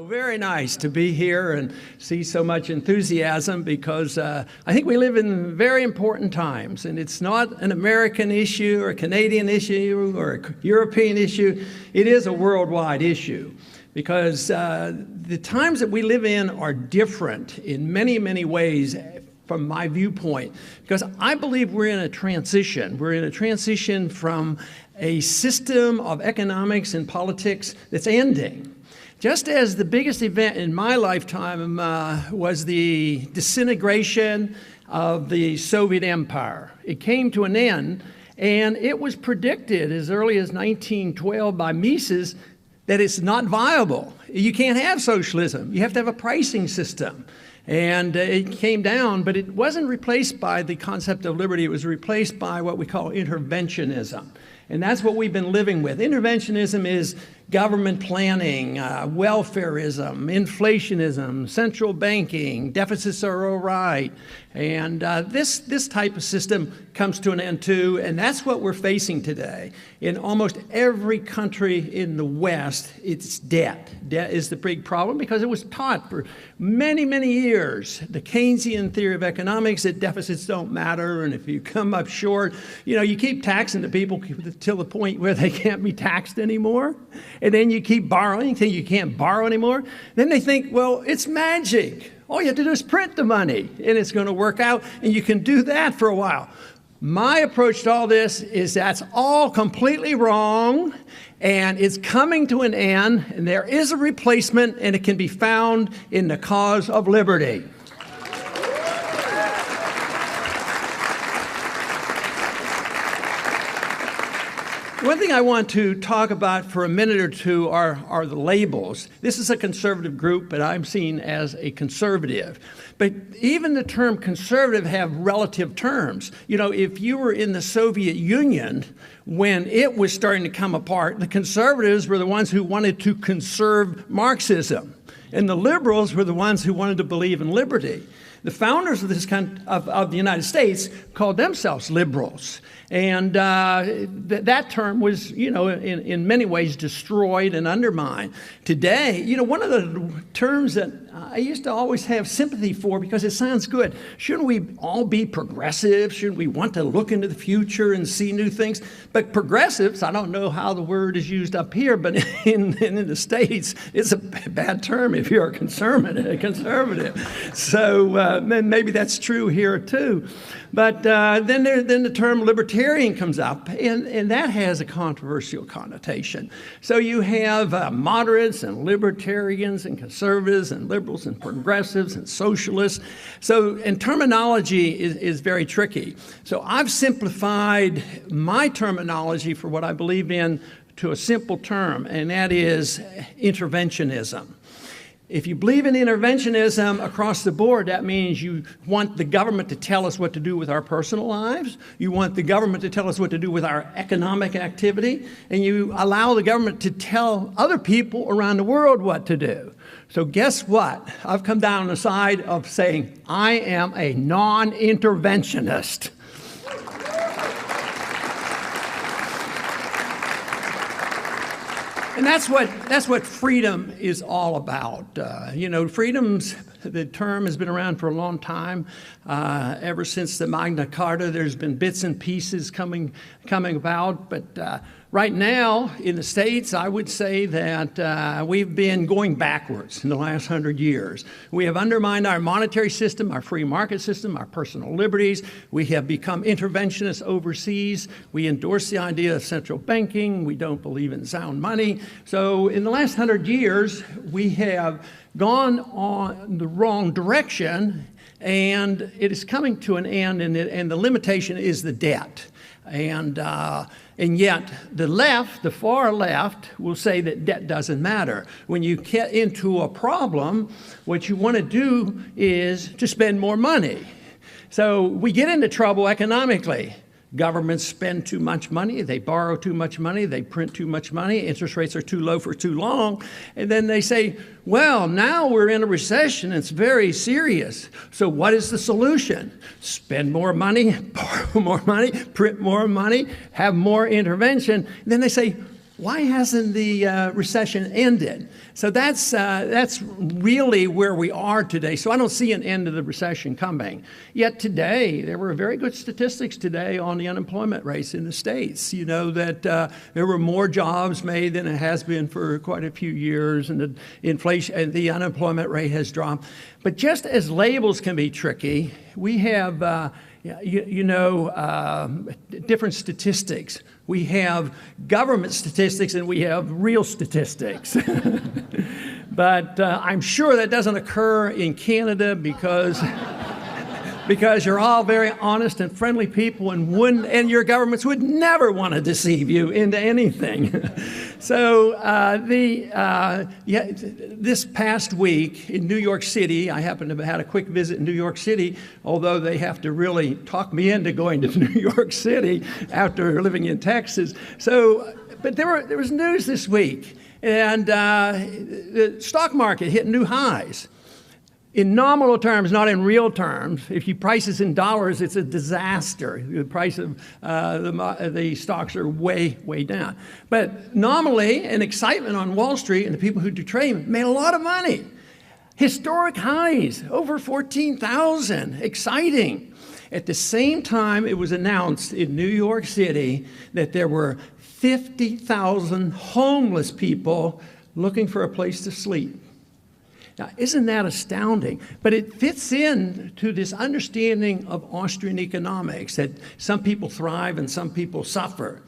very nice to be here and see so much enthusiasm because I think we live in very important times, and it's not an American issue or a Canadian issue or a European issue. It is a worldwide issue because the times that we live in are different in many, many ways from my viewpoint, because I believe we're in a transition. We're in a transition from a system of economics and politics that's ending. Just as the biggest event in my lifetime was the disintegration of the Soviet Empire. It came to an end, and it was predicted as early as 1912 by Mises that it's not viable. You can't have socialism. You have to have a pricing system. And it came down, but it wasn't replaced by the concept of liberty. It was replaced by what we call interventionism. And that's what we've been living with. Interventionism is government planning, welfareism, inflationism, central banking, deficits are all right. And this type of system comes to an end too, and that's what we're facing today. In almost every country in the West, it's debt. Debt is the big problem because it was taught for many, many years, the Keynesian theory of economics, that deficits don't matter, and if you come up short, you keep taxing the people till the point where they can't be taxed anymore. And then you keep borrowing until you can't borrow anymore. Then they think, well, it's magic. All you have to do is print the money, and it's going to work out, and you can do that for a while. My approach to all this is that's all completely wrong, and it's coming to an end, and there is a replacement, and it can be found in the cause of liberty. One thing I want to talk about for a minute or two are the labels. This is a conservative group, but I'm seen as a conservative. But even the term conservative have relative terms. If you were in the Soviet Union when it was starting to come apart, the conservatives were the ones who wanted to conserve Marxism, and the liberals were the ones who wanted to believe in liberty. The founders of of the United States called themselves liberals. And that term was, in many ways destroyed and undermined. Today, one of the terms that I used to always have sympathy for because it sounds good. Shouldn't we all be progressive? Shouldn't we want to look into the future and see new things? But progressives, I don't know how the word is used up here, but in the States, it's a bad term if you're a conservative. So maybe that's true here too. But then the term libertarian comes up, and that has a controversial connotation. So you have moderates and libertarians and conservatives and liberals and progressives and socialists. And terminology is very tricky. So I've simplified my terminology for what I believe in to a simple term, and that is interventionism. If you believe in interventionism across the board, that means you want the government to tell us what to do with our personal lives, you want the government to tell us what to do with our economic activity, and you allow the government to tell other people around the world what to do. So guess what? I've come down on the side of saying I am a non-interventionist. And that's what freedom is all about. Freedom's, the term has been around for a long time. Ever since the Magna Carta, there's been bits and pieces coming about. But right now, in the States, I would say that we've been going backwards in the last 100 years. We have undermined our monetary system, our free market system, our personal liberties. We have become interventionists overseas. We endorse the idea of central banking. We don't believe in sound money. So in the last 100 years, we have gone on the wrong direction, and it is coming to an end, and the limitation is the debt. And yet the left, the far left, will say that debt doesn't matter. When you get into a problem, what you want to do is to spend more money. So we get into trouble economically. Governments spend too much money, they borrow too much money, they print too much money, interest rates are too low for too long, and then they say, well, now we're in a recession, it's very serious. So what is the solution? Spend more money, borrow more money, print more money, have more intervention. And then they say, Why hasn't the recession ended? So that's really where we are today. So I don't see an end to the recession coming. Yet today, there were very good statistics today on the unemployment rates in the States. You know, that there were more jobs made than it has been for quite a few years, and the inflation and the unemployment rate has dropped. But just as labels can be tricky, we have different statistics. We have government statistics and we have real statistics. But I'm sure that doesn't occur in Canada because you're all very honest and friendly people, and your governments would never want to deceive you into anything. So this past week in New York City, I happened to have had a quick visit in New York City, although they have to really talk me into going to New York City after living in Texas. So, but there was news this week, and the stock market hit new highs. In nominal terms, not in real terms. If you price this in dollars, it's a disaster. The price of the stocks are way, way down. But nominally, and excitement on Wall Street and the people who do trading made a lot of money. Historic highs, over 14,000, exciting. At the same time, it was announced in New York City that there were 50,000 homeless people looking for a place to sleep. Now, isn't that astounding? But it fits in to this understanding of Austrian economics, that some people thrive and some people suffer.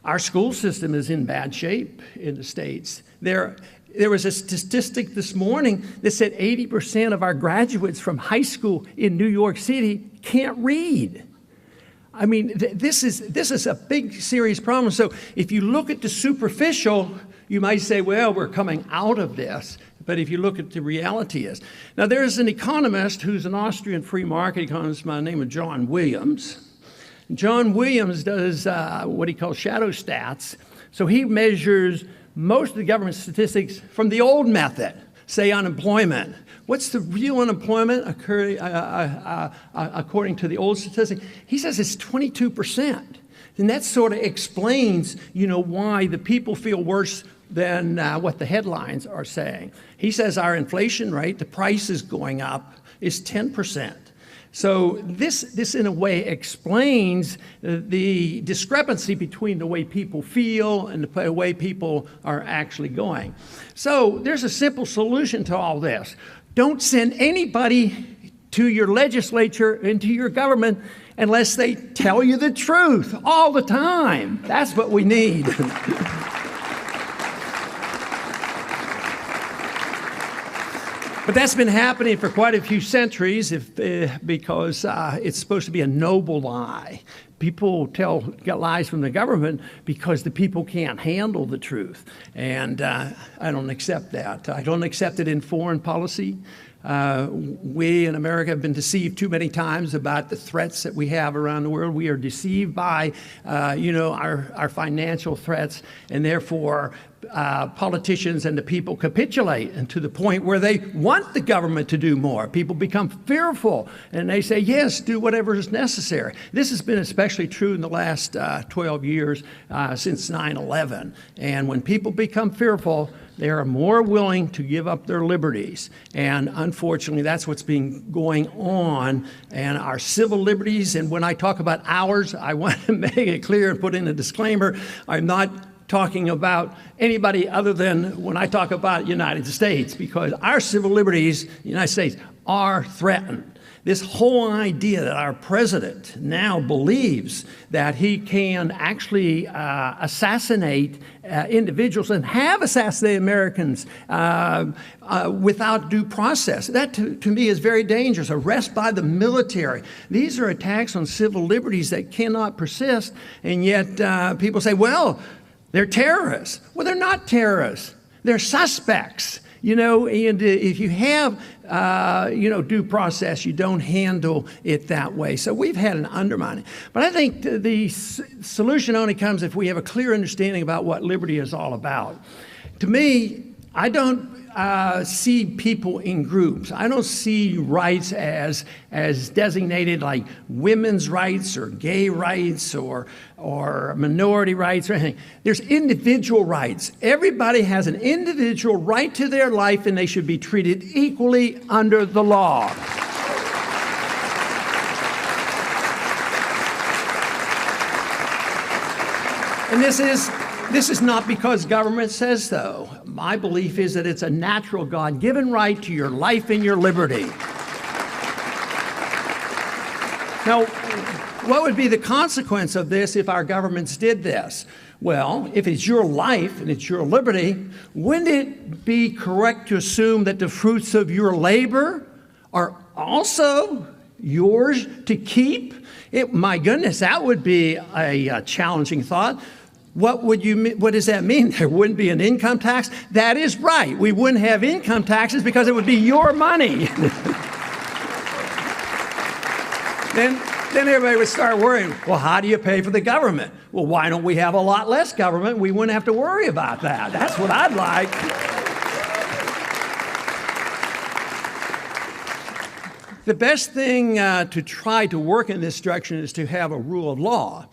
Our school system is in bad shape in the States. There was a statistic this morning that said 80% of our graduates from high school in New York City can't read. I mean, this is a big, serious problem. So if you look at the superficial, you might say, well, we're coming out of this. But if you look at the reality is. Now, there's an economist who's an Austrian free market economist by the name of John Williams. John Williams does what he calls shadow stats. So he measures most of the government statistics from the old method, say unemployment. What's the real unemployment according to the old statistic? He says it's 22%. And that sort of explains, why the people feel worse than what the headlines are saying. He says our inflation rate, the price is going up, is 10%. So this in a way explains the discrepancy between the way people feel and the way people are actually going. So there's a simple solution to all this. Don't send anybody to your legislature and to your government unless they tell you the truth all the time. That's what we need. But that's been happening for quite a few centuries because it's supposed to be a noble lie. People get lies from the government because the people can't handle the truth. And I don't accept that. I don't accept it in foreign policy. We in America have been deceived too many times about the threats that we have around the world. We are deceived by, our financial threats, and therefore politicians and the people capitulate, and to the point where they want the government to do more. People become fearful, and they say, yes, do whatever is necessary. This has been especially true in the last 12 years since 9/11. And when people become fearful, they are more willing to give up their liberties. And unfortunately, that's what's been going on. And our civil liberties, and when I talk about ours, I want to make it clear and put in a disclaimer, I'm not talking about anybody other than when I talk about United States, because our civil liberties, the United States, are threatened. This whole idea that our president now believes that he can actually assassinate individuals and have assassinated Americans without due process, that to me is very dangerous. Arrest by the military. These are attacks on civil liberties that cannot persist, and yet people say, well, they're terrorists. Well, they're not terrorists. They're suspects. And if you have, due process, you don't handle it that way. So we've had an undermining. But I think the solution only comes if we have a clear understanding about what liberty is all about. To me, I don't see people in groups. I don't see rights as designated like women's rights or gay rights or minority rights or anything. There's individual rights. Everybody has an individual right to their life, and they should be treated equally under the law. And this is not because government says so. My belief is that it's a natural God-given right to your life and your liberty. Now, what would be the consequence of this if our governments did this? Well, if it's your life and it's your liberty, wouldn't it be correct to assume that the fruits of your labor are also yours to keep? My goodness, that would be a challenging thought. What does that mean? There wouldn't be an income tax? That is right. We wouldn't have income taxes because it would be your money. Then everybody would start worrying, well, how do you pay for the government? Well, why don't we have a lot less government? We wouldn't have to worry about that. That's what I'd like. The best thing to try to work in this direction is to have a rule of law.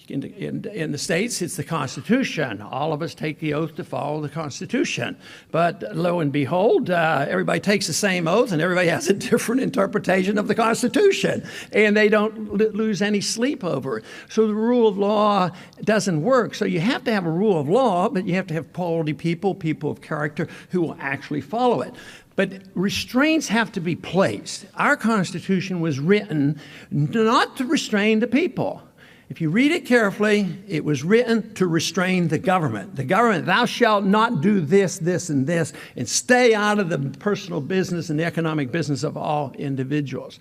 In the States, it's the Constitution. All of us take the oath to follow the Constitution. But lo and behold, everybody takes the same oath, and everybody has a different interpretation of the Constitution. And they don't lose any sleep over it. So the rule of law doesn't work. So you have to have a rule of law, but you have to have quality people of character who will actually follow it. But restraints have to be placed. Our Constitution was written not to restrain the people. If you read it carefully, it was written to restrain the government. The government, thou shalt not do this, this, and this, and stay out of the personal business and the economic business of all individuals.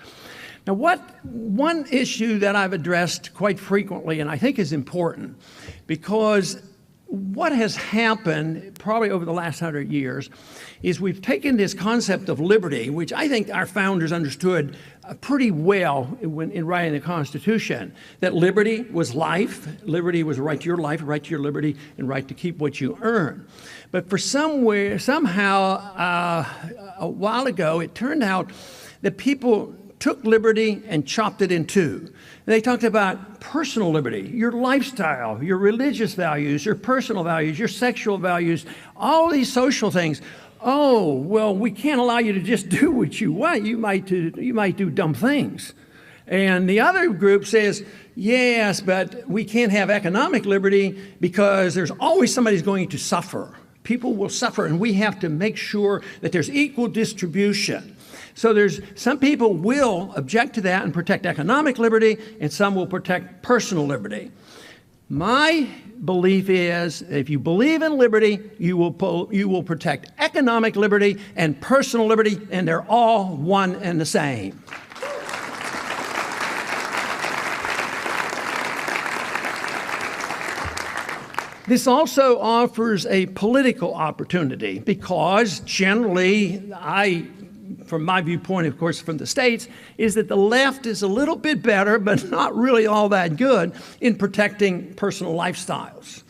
Now, one issue that I've addressed quite frequently, and I think is important, because what has happened probably over the last 100 years is we've taken this concept of liberty, which I think our founders understood pretty well in writing the Constitution, that liberty was life, liberty was a right to your life, a right to your liberty, and right to keep what you earn. But for somehow, a while ago, it turned out that people took liberty and chopped it in two. They talked about personal liberty, your lifestyle, your religious values, your personal values, your sexual values, all these social things. Oh, well, we can't allow you to just do what you want. You might do dumb things. And the other group says, yes, but we can't have economic liberty because there's always somebody who's going to suffer. People will suffer, and we have to make sure that there's equal distribution. So there's some people will object to that and protect economic liberty, and some will protect personal liberty. My belief is if you believe in liberty, you will protect economic liberty and personal liberty, and they're all one and the same. This also offers a political opportunity because generally, from my viewpoint, of course, from the States, is that the left is a little bit better, but not really all that good in protecting personal lifestyles.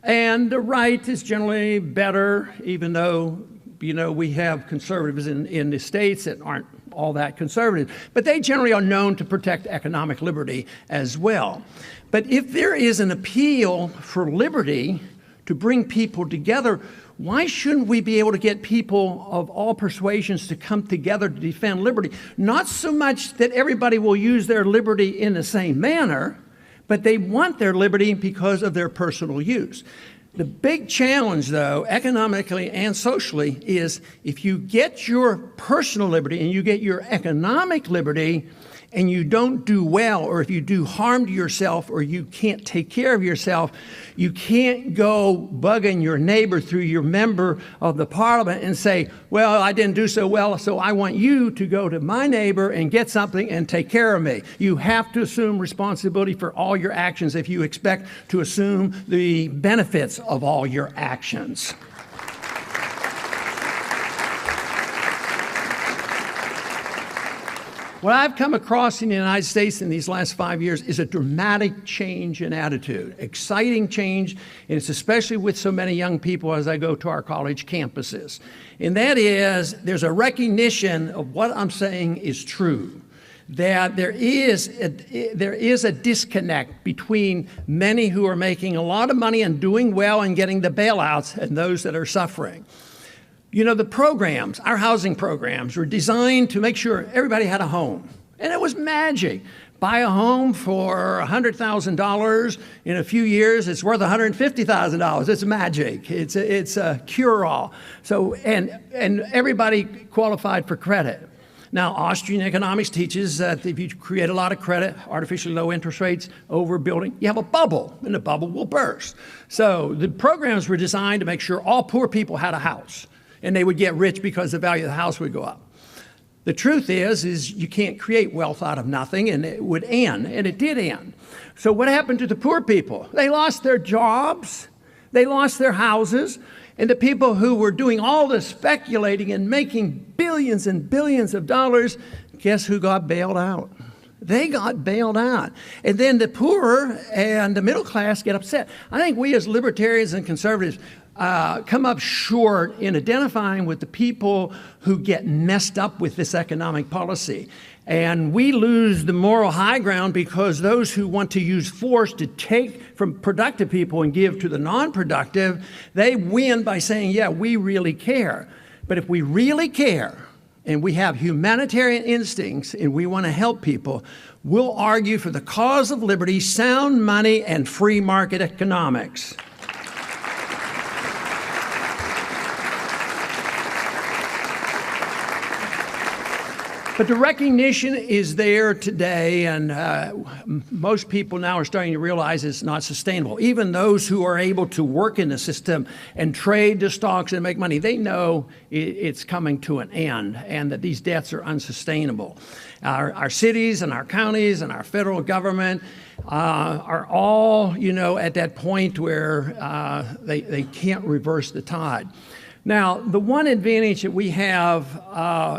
And the right is generally better, even though, we have conservatives in the States that aren't all that conservative. But they generally are known to protect economic liberty as well. But if there is an appeal for liberty to bring people together, why shouldn't we be able to get people of all persuasions to come together to defend liberty? Not so much that everybody will use their liberty in the same manner, but they want their liberty because of their personal use. The big challenge, though, economically and socially, is if you get your personal liberty and you get your economic liberty and you don't do well, or if you do harm to yourself or you can't take care of yourself, you can't go bugging your neighbor through your member of the parliament and say, well, I didn't do so well, so I want you to go to my neighbor and get something and take care of me. You have to assume responsibility for all your actions if you expect to assume the benefits of all your actions. What I've come across in the United States in these last 5 years is a dramatic change in attitude, exciting change, and it's especially with so many young people as I go to our college campuses. And that is, there's a recognition of what I'm saying is true, that there is a disconnect between many who are making a lot of money and doing well and getting the bailouts and those that are suffering. You know, the programs, our housing programs, were designed to make sure everybody had a home. And it was magic. Buy a home for $100,000. In a few years, it's worth $150,000. It's magic. It's a cure-all. So, and everybody qualified for credit. Now, Austrian economics teaches that if you create a lot of credit, artificially low interest rates, overbuilding, you have a bubble, and the bubble will burst. So the programs were designed to make sure all poor people had a house, and they would get rich because the value of the house would go up. The truth is you can't create wealth out of nothing, and it would end, and it did end. So what happened to the poor people? They lost their jobs, they lost their houses, and the people who were doing all the speculating and making billions and billions of dollars, guess who got bailed out? They got bailed out. And then the poor and the middle class get upset. I think we as libertarians and conservatives come up short in identifying with the people who get messed up with this economic policy. And we lose the moral high ground because those who want to use force to take from productive people and give to the non-productive, they win by saying, yeah, we really care. But if we really care and we have humanitarian instincts and we want to help people, we'll argue for the cause of liberty, sound money, and free market economics. But the recognition is there today, and most people now are starting to realize it's not sustainable. Even those who are able to work in the system and trade the stocks and make money, they know it's coming to an end and that these debts are unsustainable. Our cities and our counties and our federal government are all, you know, at that point where they can't reverse the tide. Now, the one advantage that we have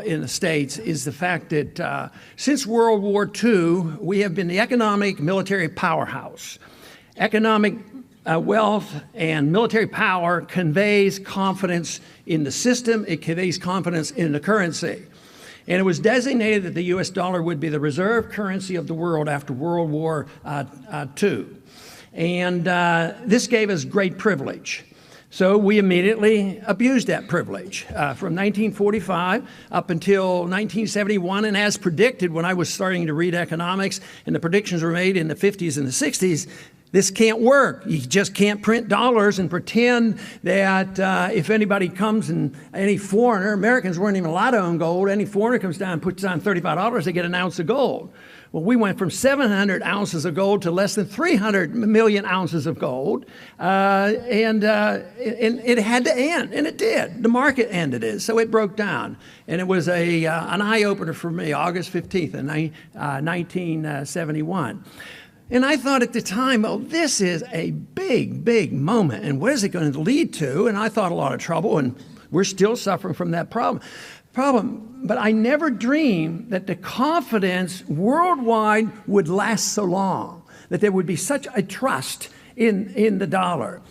in the States is the fact that since World War II, we have been the economic military powerhouse. Economic wealth and military power conveys confidence in the system. It conveys confidence in the currency. And it was designated that the U.S. dollar would be the reserve currency of the world after World War II. And this gave us great privilege. So we immediately abused that privilege from 1945 up until 1971. And as predicted, when I was starting to read economics and the predictions were made in the 50s and the 60s, this can't work. You just can't print dollars and pretend that if anybody comes and any foreigner, Americans weren't even allowed to own gold, any foreigner comes down and puts down $35, they get an ounce of gold. Well, we went from 700 ounces of gold to less than 300 million ounces of gold, and it had to end, and it did. The market ended it, so it broke down, and it was an eye-opener for me, August 15th, 1971. And I thought at the time, oh, this is a big, big moment, and what is it going to lead to? And I thought a lot of trouble, and we're still suffering from that problem. But I never dreamed that the confidence worldwide would last so long, that there would be such a trust in the dollar.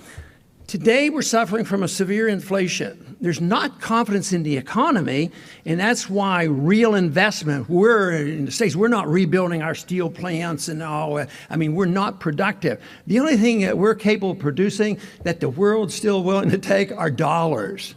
Today, we're suffering from a severe inflation. There's not confidence in the economy, and that's why real investment, we're in the States, we're not rebuilding our steel plants and all. I mean, we're not productive. The only thing that we're capable of producing that the world's still willing to take are dollars.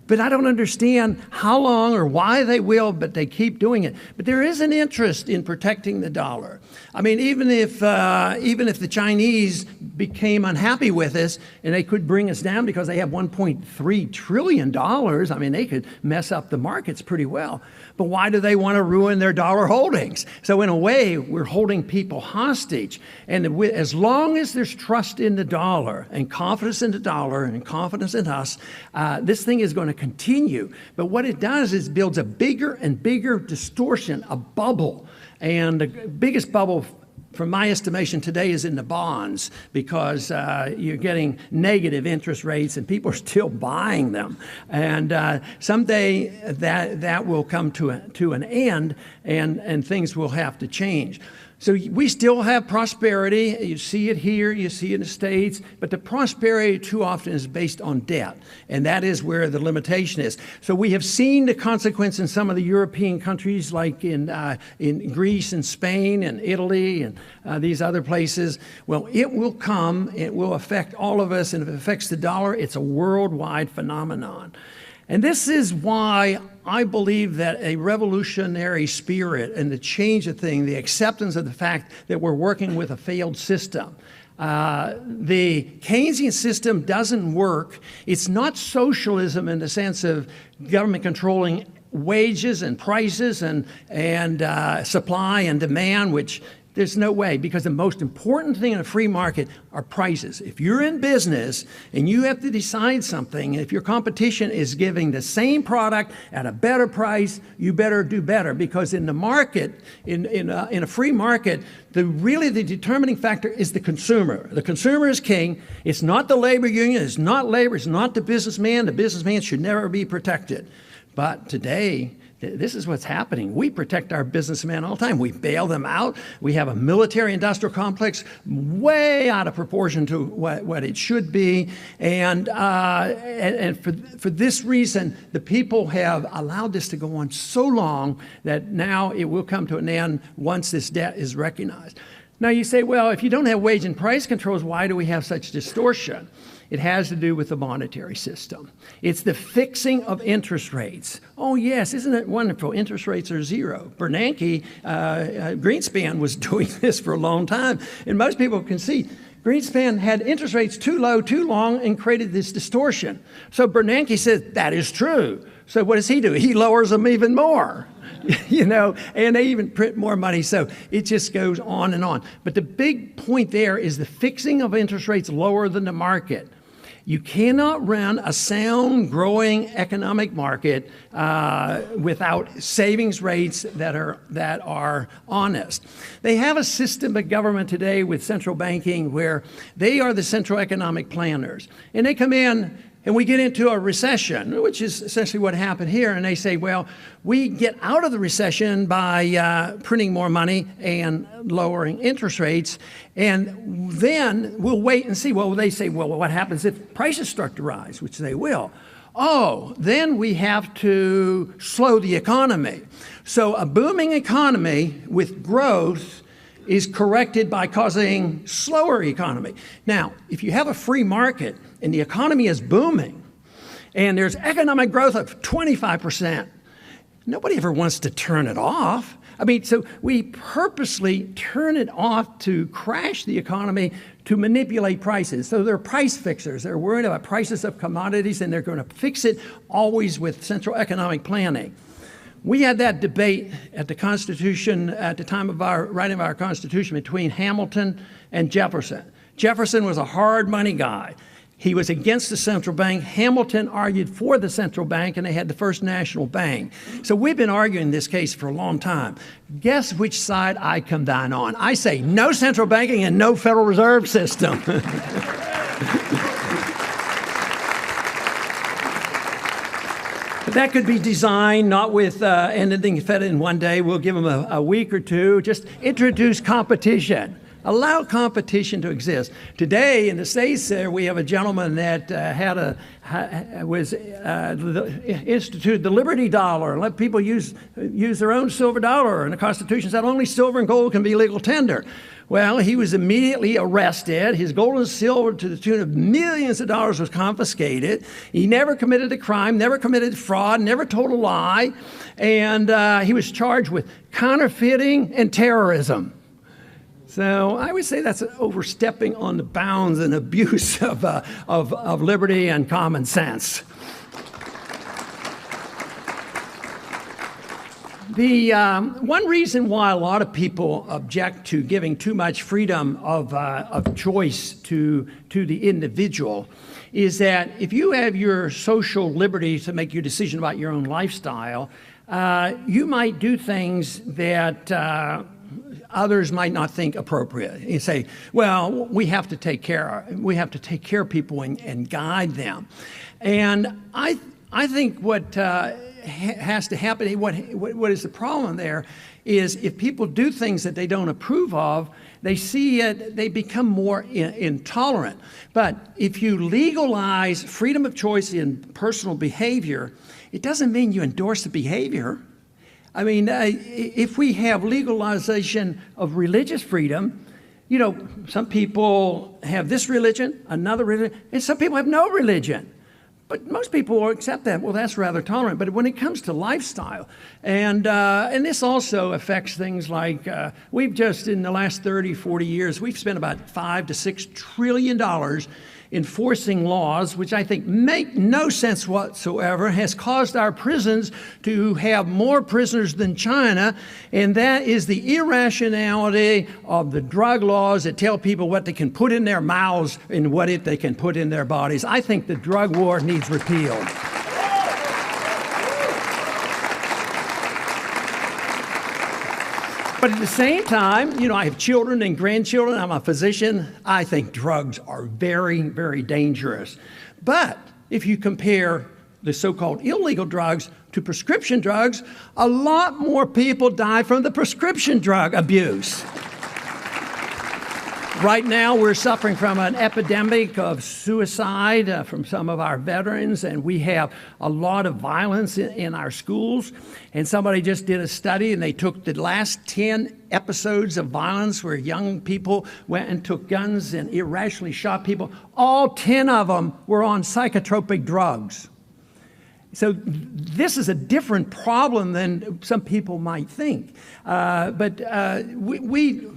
But I don't understand how long or why they will, but they keep doing it. But there is an interest in protecting the dollar. I mean, even if the Chinese became unhappy with us and they could bring us down because they have $1.3 trillion, I mean, they could mess up the markets pretty well. But why do they want to ruin their dollar holdings? So in a way, we're holding people hostage. And as long as there's trust in the dollar and confidence in the dollar and confidence in us, this thing is going to continue. But what it does is builds a bigger and bigger distortion, a bubble. And the biggest bubble from my estimation today, is in the bonds, because you're getting negative interest rates and people are still buying them. And someday that will come to an end, and things will have to change. So we still have prosperity. You see it here, you see it in the States, but the prosperity too often is based on debt, and that is where the limitation is. So we have seen the consequence in some of the European countries, like in Greece and Spain and Italy and these other places. Well, it will come, it will affect all of us, and if it affects the dollar, it's a worldwide phenomenon. And this is why I believe that a revolutionary spirit and the change of things, the acceptance of the fact that we're working with a failed system. The Keynesian system doesn't work. It's not socialism in the sense of government controlling wages and prices and supply and demand, which there's no way, because the most important thing in a free market are prices. If you're in business and you have to decide something, if your competition is giving the same product at a better price, you better do better, because in the market, in a free market, really the determining factor is the consumer. The consumer is king. It's not the labor union. It's not labor. It's not the businessman. The businessman should never be protected. But today, this is what's happening. We protect our businessmen all the time. We bail them out. We have a military-industrial complex way out of proportion to what it should be. And for this reason, the people have allowed this to go on so long that now it will come to an end once this debt is recognized. Now you say, well, if you don't have wage and price controls, why do we have such distortion? It has to do with the monetary system. It's the fixing of interest rates. Oh, yes, isn't it wonderful? Interest rates are zero. Bernanke, Greenspan was doing this for a long time. And most people can see Greenspan had interest rates too low, too long, and created this distortion. So Bernanke said, that is true. So what does he do? He lowers them even more. And they even print more money. So it just goes on and on. But the big point there is the fixing of interest rates lower than the market. You cannot run a sound, growing economic market without savings rates that are honest. They have a system of government today with central banking where they are the central economic planners. And they come in and we get into a recession, which is essentially what happened here. And they say, well, we get out of the recession by printing more money and lowering interest rates. And then we'll wait and see. Well, they say, well, what happens if prices start to rise, which they will? Oh, then we have to slow the economy. So a booming economy with growth is corrected by causing slower economy. Now, if you have a free market and the economy is booming and there's economic growth of 25%, nobody ever wants to turn it off. I mean, so we purposely turn it off to crash the economy to manipulate prices. So they're price fixers. They're worried about prices of commodities, and they're going to fix it always with central economic planning. We had that debate at the Constitution, at the time of our writing of our Constitution, between Hamilton and Jefferson. Jefferson was a hard money guy. He was against the central bank. Hamilton argued for the central bank, and they had the first national bank. So we've been arguing this case for a long time. Guess which side I come down on? I say no central banking and no Federal Reserve System. That could be designed not with anything fed in one day. We'll give them a week or two. Just introduce competition. Allow competition to exist. Today in the States, we have a gentleman that instituted the Liberty Dollar and let people use their own silver dollar. And the Constitution said only silver and gold can be legal tender. Well, he was immediately arrested. His gold and silver to the tune of millions of dollars was confiscated. He never committed a crime, never committed fraud, never told a lie. And he was charged with counterfeiting and terrorism. So I would say that's overstepping on the bounds and abuse of liberty and common sense. The one reason why a lot of people object to giving too much freedom of choice to the individual is that if you have your social liberty to make your decision about your own lifestyle, you might do things that others might not think appropriate. You say, well, we have to take care of people and guide them. And I think what has to happen, what is the problem there, is if people do things that they don't approve of, they see it, they become more intolerant. But if you legalize freedom of choice in personal behavior, it doesn't mean you endorse the behavior. I mean, if we have legalization of religious freedom, you know, some people have this religion, another religion, and some people have no religion. But most people will accept that. Well, that's rather tolerant. But when it comes to lifestyle, and this also affects things like, we've just, in the last 30, 40 years, we've spent about $5 to $6 trillion enforcing laws, which I think make no sense whatsoever, has caused our prisons to have more prisoners than China, and that is the irrationality of the drug laws that tell people what they can put in their mouths and what they can put in their bodies. I think the drug war needs repealed. But at the same time, you know, I have children and grandchildren. I'm a physician. I think drugs are very, very dangerous. But if you compare the so-called illegal drugs to prescription drugs, a lot more people die from the prescription drug abuse. Right now, we're suffering from an epidemic of suicide from some of our veterans, and we have a lot of violence in our schools. And somebody just did a study, and they took the last 10 episodes of violence where young people went and took guns and irrationally shot people. All 10 of them were on psychotropic drugs. So this is a different problem than some people might think. But we